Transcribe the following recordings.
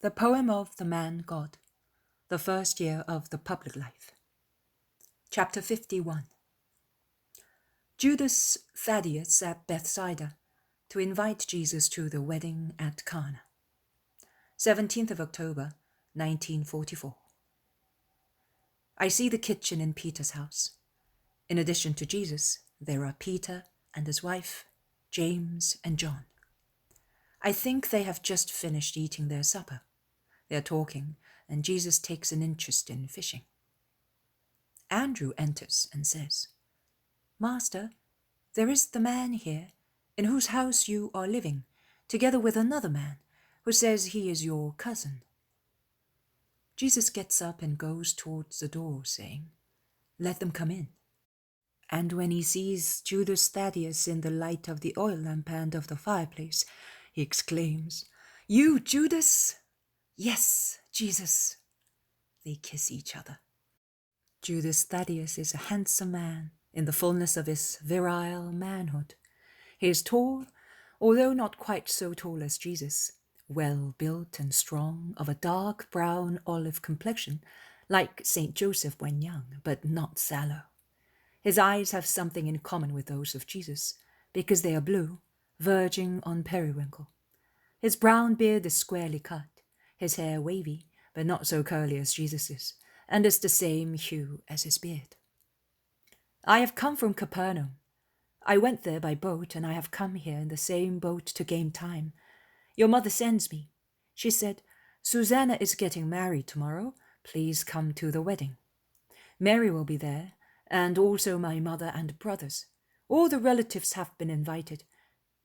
The poem of the man God, the first year of the public life. Chapter 51. Judas Thaddeus at Bethsaida to invite Jesus to the wedding at Cana. 17th of October, 1944. I see the kitchen in Peter's house. In addition to Jesus, there are Peter and his wife, James and John. I think they have just finished eating their supper. They are talking, and Jesus takes an interest in fishing. Andrew enters and says, "Master, there is the man here, in whose house you are living, together with another man, who says he is your cousin." Jesus gets up and goes towards the door, saying, "Let them come in." And when he sees Judas Thaddeus in the light of the oil lamp and of the fireplace, he exclaims, "You, Judas?" "Yes, Jesus." They kiss each other. Judas Thaddeus is a handsome man in the fullness of his virile manhood. He is tall, although not quite so tall as Jesus, well built and strong, of a dark brown olive complexion, like Saint Joseph when young, but not sallow. His eyes have something in common with those of Jesus, because they are blue, verging on periwinkle. His brown beard is squarely cut, his hair wavy, but not so curly as Jesus's, and is the same hue as his beard. "I have come from Capernaum. I went there by boat, and I have come here in the same boat to gain time. Your mother sends me. She said, 'Susanna is getting married tomorrow. Please come to the wedding.' Mary will be there, and also my mother and brothers. All the relatives have been invited.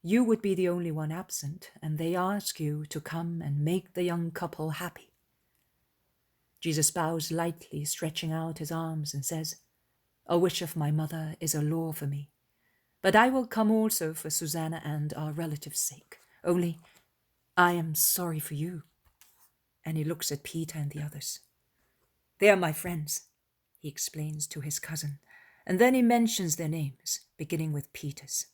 You would be the only one absent, and they ask you to come and make the young couple happy." Jesus bows lightly, stretching out his arms, and says, "A wish of my mother is a law for me. But I will come also for Susanna and our relatives' sake. Only, I am sorry for you." And he looks at Peter and the others. "They are my friends," he explains to his cousin, and then he mentions their names, beginning with Peter's.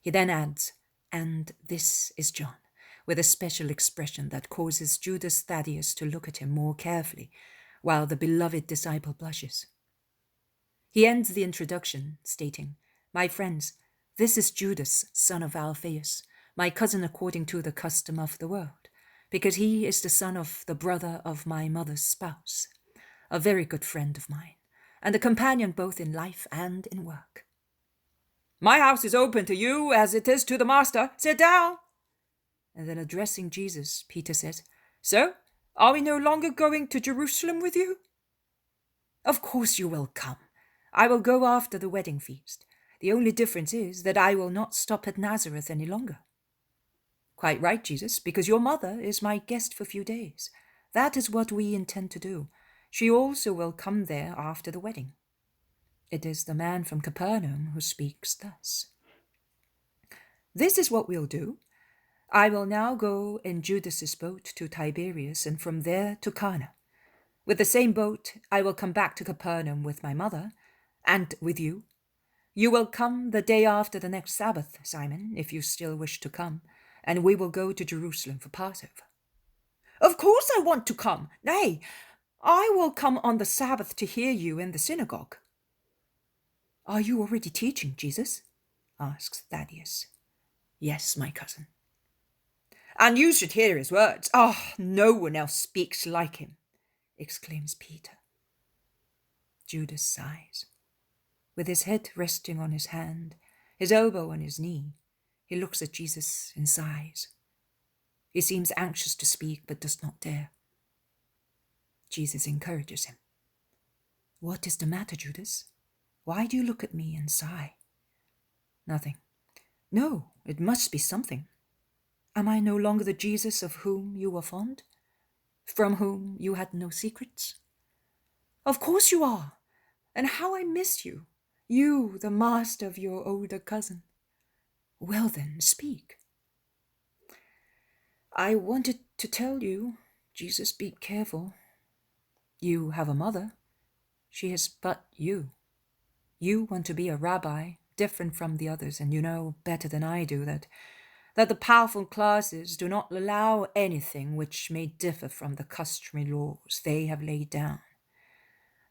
He then adds, "And this is John," with a special expression that causes Judas Thaddeus to look at him more carefully, while the beloved disciple blushes. He ends the introduction, stating, "My friends, this is Judas, son of Alphaeus, my cousin according to the custom of the world, because he is the son of the brother of my mother's spouse, a very good friend of mine, and a companion both in life and in work. My house is open to you as it is to the master. Sit down." And then addressing Jesus, Peter says, "So, are we no longer going to Jerusalem with you?" "Of course you will come. I will go after the wedding feast. The only difference is that I will not stop at Nazareth any longer." "Quite right, Jesus, because your mother is my guest for a few days. That is what we intend to do. She also will come there after the wedding." It is the man from Capernaum who speaks thus. "This is what we'll do. I will now go in Judas's boat to Tiberias, and from there to Cana. With the same boat, I will come back to Capernaum with my mother, and with you. You will come the day after the next Sabbath, Simon, if you still wish to come, and we will go to Jerusalem for Passover." "Of course I want to come. Nay, I will come on the Sabbath to hear you in the synagogue." "Are you already teaching, Jesus?" asks Thaddeus. "Yes, my cousin." "And you should hear his words. No one else speaks like him," exclaims Peter. Judas sighs. With his head resting on his hand, his elbow on his knee, he looks at Jesus and sighs. He seems anxious to speak, but does not dare. Jesus encourages him. "What is the matter, Judas? Why do you look at me and sigh?" "Nothing." "No, it must be something. Am I no longer the Jesus of whom you were fond? From whom you had no secrets?" "Of course you are. And how I miss you. You, the master of your older cousin." "Well then, speak." "I wanted to tell you, Jesus, be careful. You have a mother. She is but you. You want to be a rabbi, different from the others, and you know better than I do that that the powerful classes do not allow anything which may differ from the customary laws they have laid down.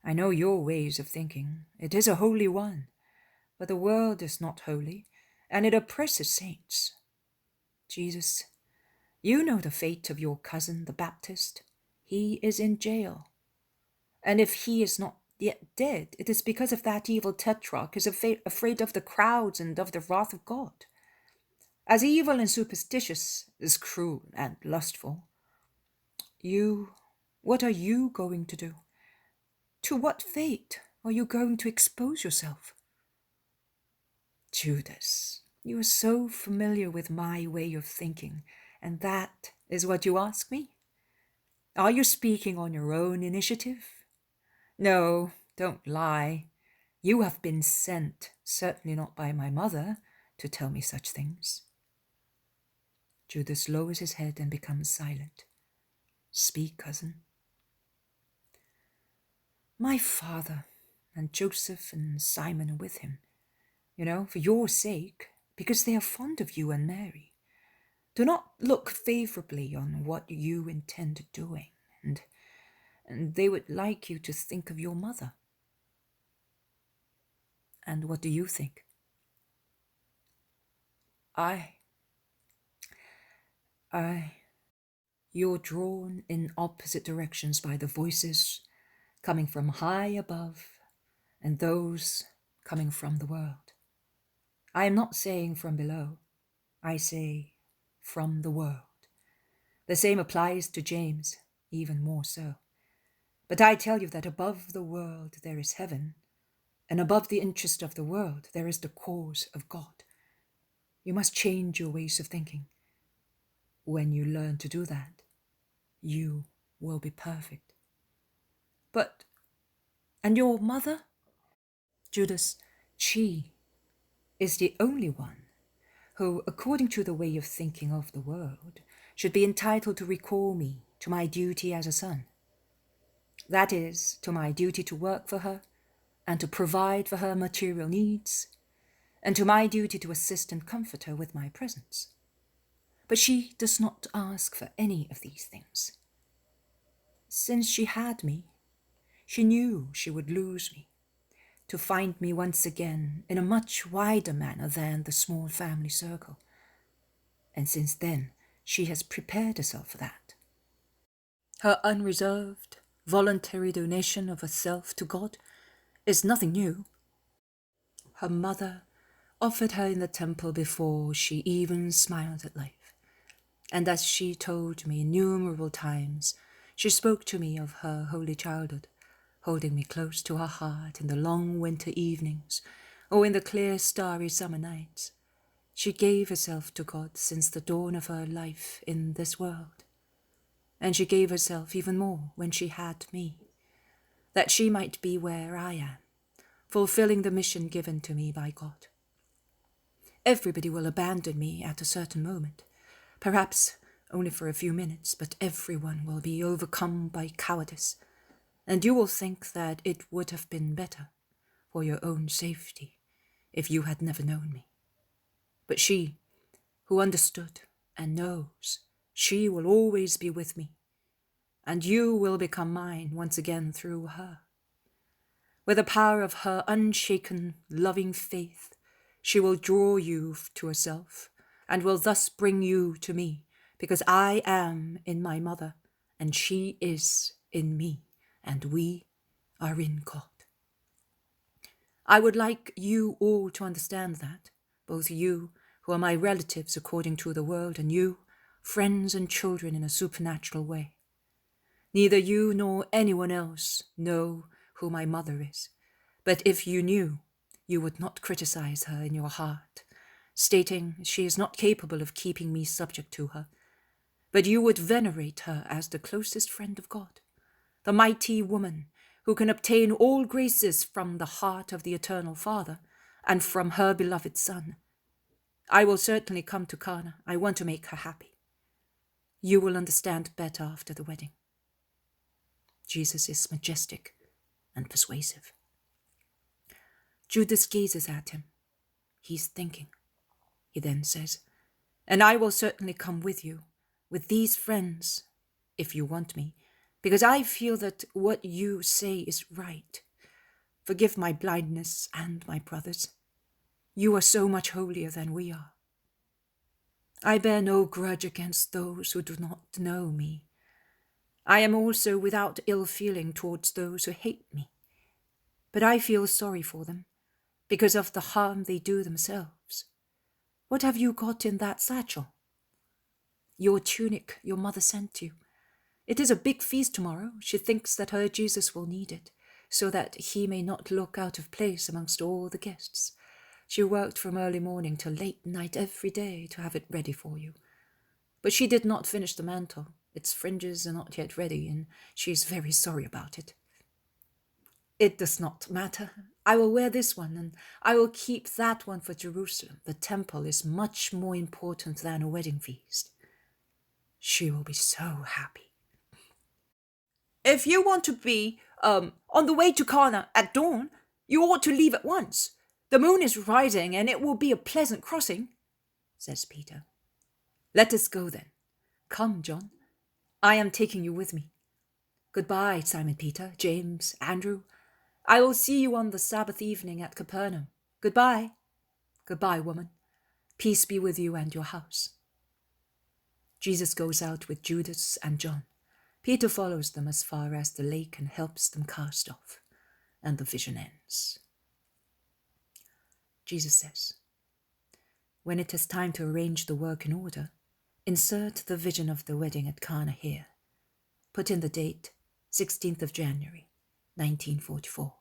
I know your ways of thinking. It is a holy one, but the world is not holy, and it oppresses saints. Jesus, you know the fate of your cousin, the Baptist. He is in jail. And if he is not yet dead, it is because of that evil tetrarch is afraid of the crowds and of the wrath of God. As evil and superstitious as cruel and lustful. What are you going to do? To what fate are you going to expose yourself? Judas, you are so familiar with my way of thinking, and that is what you ask me? Are you speaking on your own initiative? No, don't lie. You have been sent, certainly not by my mother, to tell me such things. Judas lowers his head and becomes silent. Speak, cousin. My father and Joseph and Simon are with him, for your sake, because they are fond of you and Mary. Do not look favorably on what you intend doing, and they would like you to think of your mother. And what do you think? You're drawn in opposite directions by the voices coming from high above and those coming from the world. I am not saying from below, I say from the world. The same applies to James, even more so. But I tell you that above the world there is heaven, and above the interest of the world there is the cause of God. You must change your ways of thinking. When you learn to do that, you will be perfect. And your mother? Judas, she is the only one who, according to the way of thinking of the world, should be entitled to recall me to my duty as a son. That is, to my duty to work for her and to provide for her material needs, and to my duty to assist and comfort her with my presence. But she does not ask for any of these things. Since she had me, she knew she would lose me, to find me once again in a much wider manner than the small family circle. And since then, she has prepared herself for that. Her unreserved, voluntary donation of herself to God is nothing new. Her mother offered her in the temple before she even smiled at life. And as she told me innumerable times, she spoke to me of her holy childhood, holding me close to her heart in the long winter evenings or in the clear starry summer nights. She gave herself to God since the dawn of her life in this world. And she gave herself even more when she had me, that she might be where I am, fulfilling the mission given to me by God. Everybody will abandon me at a certain moment, perhaps only for a few minutes, but everyone will be overcome by cowardice, and you will think that it would have been better for your own safety if you had never known me. But she, who understood and knows, she will always be with me, and you will become mine once again through her. With the power of her unshaken, loving faith, she will draw you to herself, and will thus bring you to me, because I am in my mother, and she is in me, and we are in God. I would like you all to understand that, both you, who are my relatives according to the world, and you, friends and children in a supernatural way. Neither you nor anyone else know who my mother is, but if you knew, you would not criticize her in your heart, stating she is not capable of keeping me subject to her, but you would venerate her as the closest friend of God, the mighty woman who can obtain all graces from the heart of the Eternal Father and from her beloved Son. I will certainly come to Cana. I want to make her happy. You will understand better after the wedding. Jesus is majestic and persuasive. Judas gazes at him. He's thinking. He then says, And I will certainly come with you, with these friends, if you want me, because I feel that what you say is right. Forgive my blindness and my brother's. You are so much holier than we are. I bear no grudge against those who do not know me. I am also without ill feeling towards those who hate me. But I feel sorry for them, because of the harm they do themselves. What have you got in that satchel? Your tunic your mother sent you. It is a big feast tomorrow. She thinks that her Jesus will need it, so that he may not look out of place amongst all the guests. She worked from early morning till late night every day to have it ready for you. But she did not finish the mantle. Its fringes are not yet ready, and she is very sorry about it. It does not matter. I will wear this one, and I will keep that one for Jerusalem. The temple is much more important than a wedding feast. She will be so happy. If you want to be on the way to Cana at dawn, you ought to leave at once. The moon is rising, and it will be a pleasant crossing, says Peter. Let us go then. Come, John. I am taking you with me. Goodbye, Simon Peter, James, Andrew. I will see you on the Sabbath evening at Capernaum. Goodbye. Goodbye, woman. Peace be with you and your house. Jesus goes out with Judas and John. Peter follows them as far as the lake and helps them cast off, and the vision ends. Jesus says, when it is time to arrange the work in order, insert the vision of the wedding at Cana here. Put in the date, 16th of January, 1944.